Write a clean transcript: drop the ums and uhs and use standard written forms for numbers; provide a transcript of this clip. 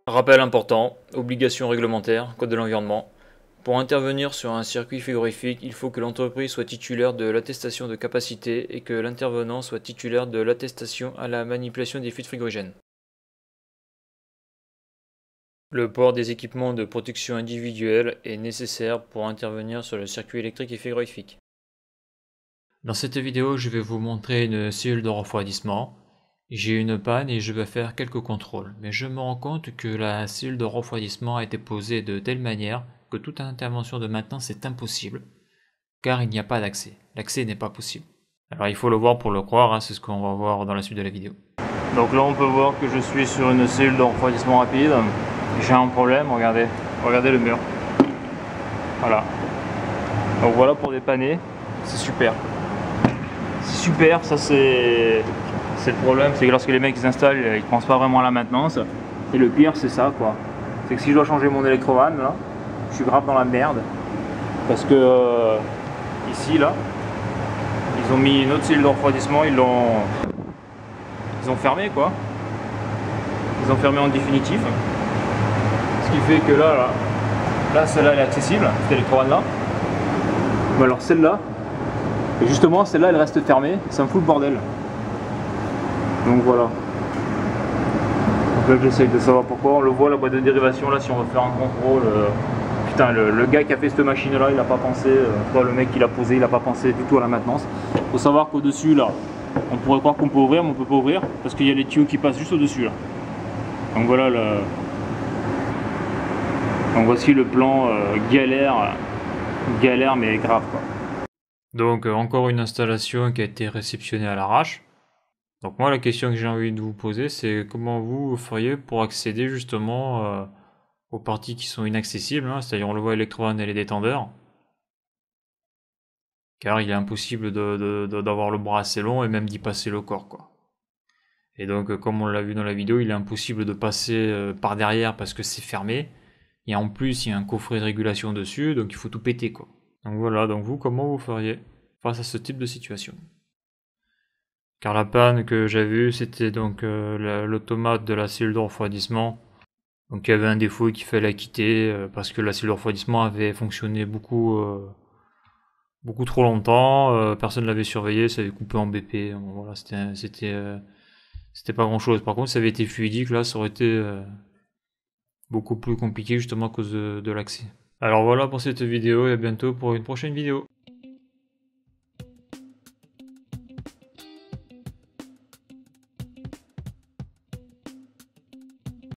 Rappel important, obligation réglementaire, code de l'environnement. Pour intervenir sur un circuit frigorifique, il faut que l'entreprise soit titulaire de l'attestation de capacité et que l'intervenant soit titulaire de l'attestation à la manipulation des fluides frigorigènes. Le port des équipements de protection individuelle est nécessaire pour intervenir sur le circuit électrique et frigorifique. Dans cette vidéo, je vais vous montrer une cellule de refroidissement. J'ai une panne et je vais faire quelques contrôles, mais je me rends compte que la cellule de refroidissement a été posée de telle manière que toute intervention de maintenance est impossible, car il n'y a pas d'accès. L'accès n'est pas possible. Alors il faut le voir pour le croire, c'est ce qu'on va voir dans la suite de la vidéo. Donc là on peut voir que je suis sur une cellule de refroidissement rapide. J'ai un problème, regardez le mur. Voilà. Donc voilà pour dépanner, c'est super. C'est super, ça c'est le problème, c'est que lorsque les mecs ils installent, ils ne pensent pas vraiment à la maintenance. Et le pire c'est ça quoi. C'est que si je dois changer mon électrovan là, je suis grave dans la merde. Parce que ici là, ils ont mis une autre cellule de refroidissement, ils ont fermé quoi. Ils ont fermé en définitif. Ce qui fait que là celle-là elle est accessible, cette électrovan là. Mais alors celle-là, et justement celle-là elle reste fermée, ça me fout le bordel. Donc voilà. Donc là j'essaye de savoir pourquoi. On le voit la boîte de dérivation là, si on veut faire un contrôle. Putain, le gars qui a fait cette machine là, il n'a pas pensé. Le mec qui l'a posé, il n'a pas pensé du tout à la maintenance. Faut savoir qu'au dessus là, on pourrait croire qu'on peut ouvrir, mais on peut pas ouvrir parce qu'il y a les tuyaux qui passent juste au dessus là. Donc voilà le. Donc voici le plan galère mais grave quoi. Donc encore une installation qui a été réceptionnée à l'arrache. Donc moi la question que j'ai envie de vous poser c'est comment vous feriez pour accéder justement aux parties qui sont inaccessibles, c'est-à-dire on le voit électrovan et les détendeurs. Car il est impossible d'avoir le bras assez long et même d'y passer le corps quoi. Et donc comme on l'a vu dans la vidéo, il est impossible de passer par derrière parce que c'est fermé. Et en plus il y a un coffret de régulation dessus, donc il faut tout péter quoi. Donc voilà, donc vous comment vous feriez face à ce type de situation? Car la panne que j'ai vue, c'était donc l'automate de la cellule de refroidissement. Donc il y avait un défaut qu'il fallait quitter parce que la cellule de refroidissement avait fonctionné beaucoup trop longtemps. Personne ne l'avait surveillé, ça avait coupé en BP. Voilà, c'était pas grand chose. Par contre, ça avait été fluidique, là, ça aurait été beaucoup plus compliqué justement à cause de l'accès. Alors voilà pour cette vidéo et à bientôt pour une prochaine vidéo.